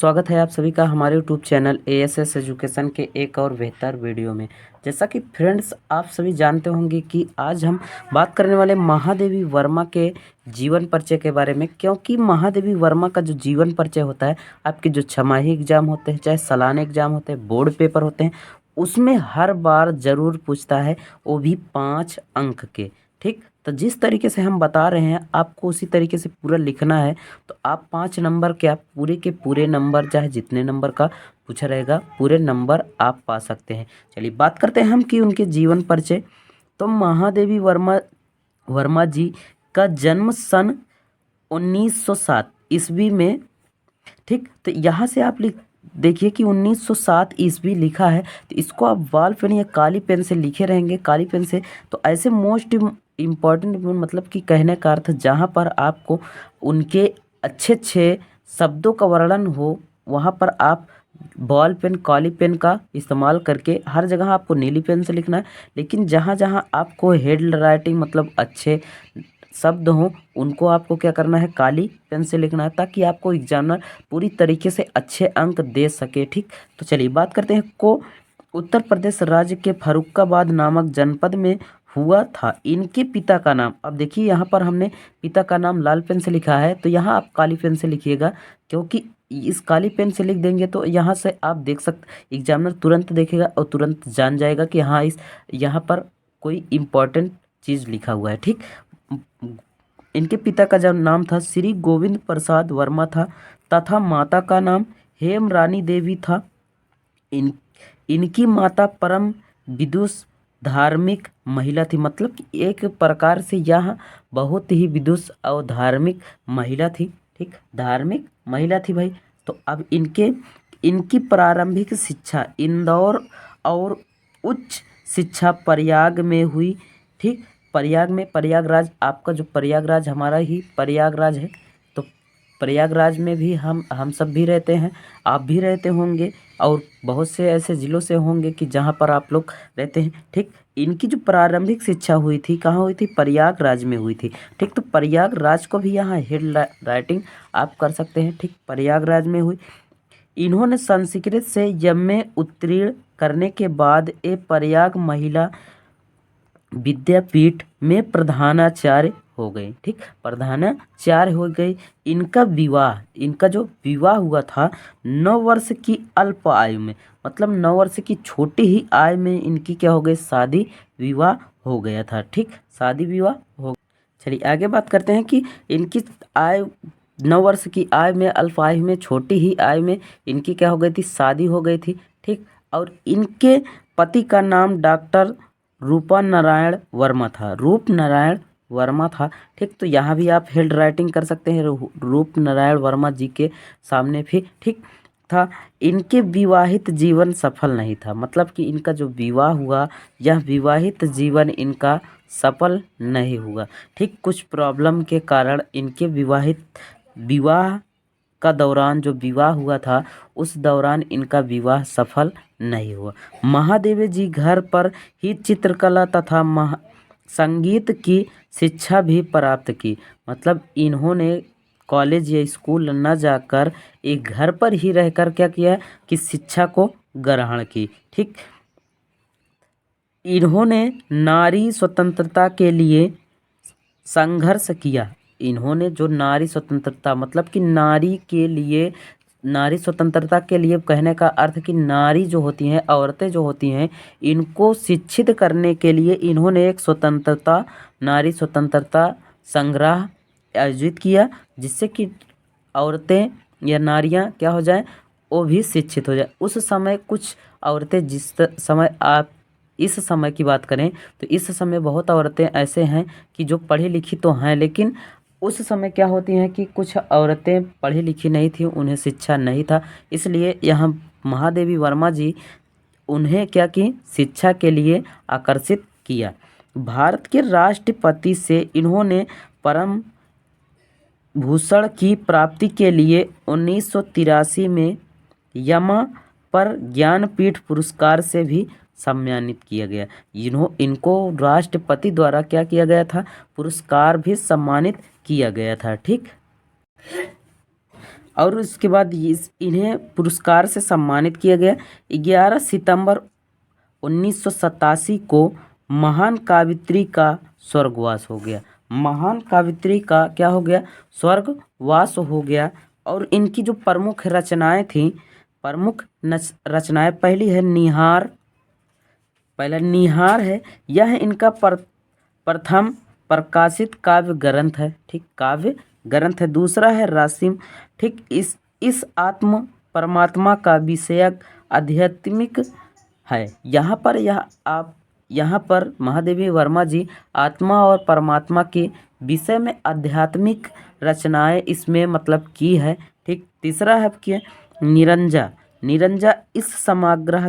स्वागत है आप सभी का हमारे यूट्यूब चैनल एएसएस एजुकेशन के एक और बेहतर वीडियो में। जैसा कि फ्रेंड्स आप सभी जानते होंगे कि आज हम बात करने वाले महादेवी वर्मा के जीवन परिचय के बारे में, क्योंकि महादेवी वर्मा का जो जीवन परिचय होता है, आपके जो छमाही एग्जाम होते हैं, चाहे सालाना एग्जाम होते हैं, बोर्ड पेपर होते हैं, उसमें हर बार ज़रूर पूछता है, वो भी 5 अंक के। ठीक, तो जिस तरीके से हम बता रहे हैं आपको उसी तरीके से पूरा लिखना है। तो आप 5 नंबर के, आप पूरे के पूरे नंबर, चाहे जितने नंबर का पूछा रहेगा पूरे नंबर आप पा सकते हैं। चलिए बात करते हैं हम कि उनके जीवन परिचय। तो महादेवी वर्मा वर्मा जी का जन्म सन 1907 ईस्वी में। ठीक, तो यहाँ से आप देखिए कि 1907 ईस्वी लिखा है, तो इसको आप बॉल पेन या काली पेन से लिखे रहेंगे, काली पेन से। तो ऐसे मोस्ट इम्पॉर्टेंट, मतलब कि कहने का अर्थ जहाँ पर आपको उनके अच्छे अच्छे शब्दों का वर्णन हो, वहाँ पर आप बॉल पेन काली पेन का इस्तेमाल करके, हर जगह आपको नीली पेन से लिखना है, लेकिन जहाँ जहाँ आपको हेड राइटिंग मतलब अच्छे शब्द हों उनको आपको क्या करना है, काली पेन से लिखना है, ताकि आपको एग्जामिनर पूरी तरीके से अच्छे अंक दे सके। ठीक, तो चलिए बात करते हैं को उत्तर प्रदेश राज्य के फर्रुखाबाद नामक जनपद में हुआ था। इनके पिता का नाम, अब देखिए यहाँ पर हमने पिता का नाम लाल पेन से लिखा है, तो यहाँ आप काली पेन से लिखिएगा, क्योंकि इस काली पेन से लिख देंगे तो यहाँ से आप देख सकते, एग्जामिनर तुरंत देखेगा और तुरंत जान जाएगा कि हाँ इस यहाँ पर कोई इम्पोर्टेंट चीज़ लिखा हुआ है। ठीक, इनके पिता का जब नाम था श्री गोविंद प्रसाद वर्मा था, तथा माता का नाम हेम रानी देवी था। इनकी माता परम विदुष धार्मिक महिला थी, मतलब कि एक प्रकार से यह बहुत ही विदुष और धार्मिक महिला थी। ठीक, धार्मिक महिला थी भाई। तो अब इनकी प्रारंभिक शिक्षा इंदौर और उच्च शिक्षा प्रयाग में हुई। ठीक, प्रयाग में, प्रयागराज आपका जो प्रयागराज हमारा ही प्रयागराज है, तो प्रयागराज में भी हम सब भी रहते हैं, आप भी रहते होंगे, और बहुत से ऐसे ज़िलों से होंगे कि जहाँ पर आप लोग रहते हैं। ठीक, इनकी जो प्रारंभिक शिक्षा हुई थी कहाँ हुई थी, प्रयागराज में हुई थी। ठीक, तो प्रयागराज को भी यहाँ हेड राइटिंग आप कर सकते हैं। ठीक, प्रयागराज में हुई। इन्होंने संस्कृत से एमए उत्तीर्ण करने के बाद प्रयाग महिला विद्यापीठ में प्रधानाचार्य हो गए। ठीक, प्रधानाचार्य हो गए। इनका जो विवाह हुआ था 9 वर्ष की अल्प आयु में, मतलब 9 वर्ष की छोटी ही आयु में इनकी क्या हो गई, शादी विवाह हो गया था। ठीक, शादी विवाह हो। चलिए आगे बात करते हैं कि इनकी आयु 9 वर्ष की आयु में, अल्प आयु में, छोटी ही आयु में इनकी क्या हो गई थी, शादी हो गई थी। ठीक, और इनके पति का नाम डॉक्टर रूप नारायण वर्मा था, रूप नारायण वर्मा था। ठीक, तो यहाँ भी आप हेड राइटिंग कर सकते हैं रूप नारायण वर्मा जी के सामने भी। ठीक था, इनके विवाहित जीवन सफल नहीं था, मतलब कि इनका जो विवाह हुआ यह विवाहित जीवन इनका सफल नहीं हुआ। ठीक, कुछ प्रॉब्लम के कारण इनके विवाह का दौरान जो विवाह हुआ था उस दौरान इनका विवाह सफल नहीं हुआ। महादेवी जी घर पर ही चित्रकला तथा संगीत की शिक्षा भी प्राप्त की, मतलब इन्होंने कॉलेज या स्कूल न जाकर एक घर पर ही रहकर क्या किया कि शिक्षा को ग्रहण की। ठीक, इन्होंने नारी स्वतंत्रता के लिए संघर्ष किया। इन्होंने जो नारी स्वतंत्रता, मतलब कि नारी के लिए, नारी स्वतंत्रता के लिए कहने का अर्थ कि नारी जो होती हैं, औरतें जो होती हैं, इनको शिक्षित करने के लिए इन्होंने एक नारी स्वतंत्रता संग्रह आयोजित किया, जिससे कि औरतें या नारियां क्या हो जाएं, वो भी शिक्षित हो जाए। उस समय कुछ औरतें, जिस समय आप इस समय की बात करें तो इस समय बहुत औरतें ऐसे हैं कि जो पढ़ी लिखी तो हैं, लेकिन उस समय क्या होती हैं कि कुछ औरतें पढ़ी लिखी नहीं थी, उन्हें शिक्षा नहीं था, इसलिए यहाँ महादेवी वर्मा जी उन्हें क्या की, शिक्षा के लिए आकर्षित किया। भारत के राष्ट्रपति से इन्होंने परम भूषण की प्राप्ति के लिए 1983 में यमा पर ज्ञानपीठ पुरस्कार से भी सम्मानित किया गया। इनको राष्ट्रपति द्वारा क्या किया गया था, पुरस्कार भी सम्मानित किया गया था। ठीक, और उसके बाद इन्हें पुरस्कार से सम्मानित किया गया। 11 सितंबर 1987 को महान कावित्री का स्वर्गवास हो गया। महान कावित्री का क्या हो गया? स्वर्गवास हो गया। और इनकी जो प्रमुख रचनाएं थीं, रचनाएं, पहली है निहार। पहला निहार है, यह इनका प्रथम प्रकाशित काव्य ग्रंथ है। ठीक, काव्य ग्रंथ है। दूसरा है रासिम। ठीक, इस आत्म परमात्मा का विषयक आध्यात्मिक है। यहाँ पर महादेवी वर्मा जी आत्मा और परमात्मा के विषय में आध्यात्मिक रचनाएं इसमें मतलब की है। ठीक, तीसरा है कि निरंजा। निरंजा इस समाग्रह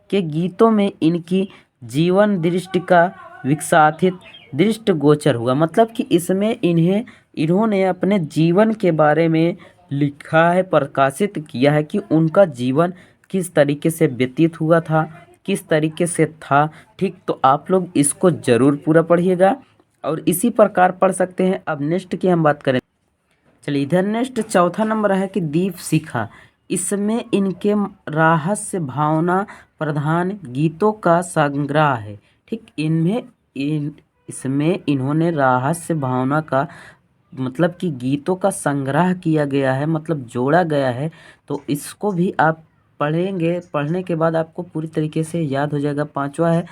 के गीतों में इनकी जीवन दृष्टि का विकसित दृष्टि गोचर हुआ। मतलब कि इसमें इन्होंने अपने जीवन के बारे में लिखा है, प्रकाशित किया है कि उनका जीवन किस तरीके से व्यतीत हुआ था, किस तरीके से था। ठीक, तो आप लोग इसको ज़रूर पूरा पढ़िएगा और इसी प्रकार पढ़ सकते हैं। अब नेक्स्ट की हम बात करें, चलिए इधर नेक्स्ट चौथा नंबर है कि दीप शिखा। इसमें इनके रहस्य भावना प्रधान गीतों का संग्रह है। ठीक, इसमें इन्होंने रहस्य भावना का मतलब कि गीतों का संग्रह किया गया है, मतलब जोड़ा गया है। तो इसको भी आप पढ़ेंगे, पढ़ने के बाद आपको पूरी तरीके से याद हो जाएगा। पांचवा है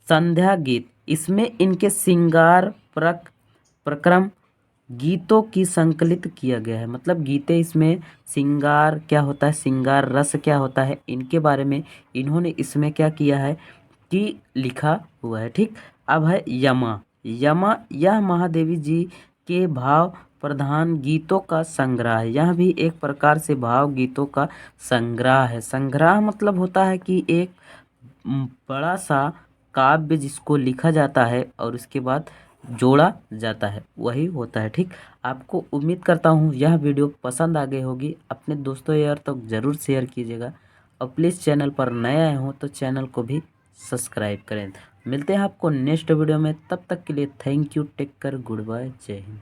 संध्या गीत। इसमें इनके श्रृंगार प्रक्रम गीतों की संकलित किया गया है। मतलब गीते इसमें श्रृंगार क्या होता है, श्रृंगार रस क्या होता है, इनके बारे में इन्होंने इसमें क्या किया है कि लिखा हुआ है। ठीक, अब है यमा। यमा यह महादेवी जी के भाव प्रधान गीतों का संग्रह है। यह भी एक प्रकार से भाव गीतों का संग्रह है। संग्रह मतलब होता है कि एक बड़ा सा काव्य जिसको लिखा जाता है और उसके बाद जोड़ा जाता है, वही होता है। ठीक, आपको उम्मीद करता हूँ यह वीडियो पसंद आ गई होगी। अपने दोस्तों यार तक ज़रूर शेयर कीजिएगा और प्लीज़ चैनल पर नए आए हो तो चैनल को भी सब्सक्राइब करें। मिलते हैं आपको नेक्स्ट वीडियो में, तब तक के लिए thank you, take care, goodbye, जय हिंद।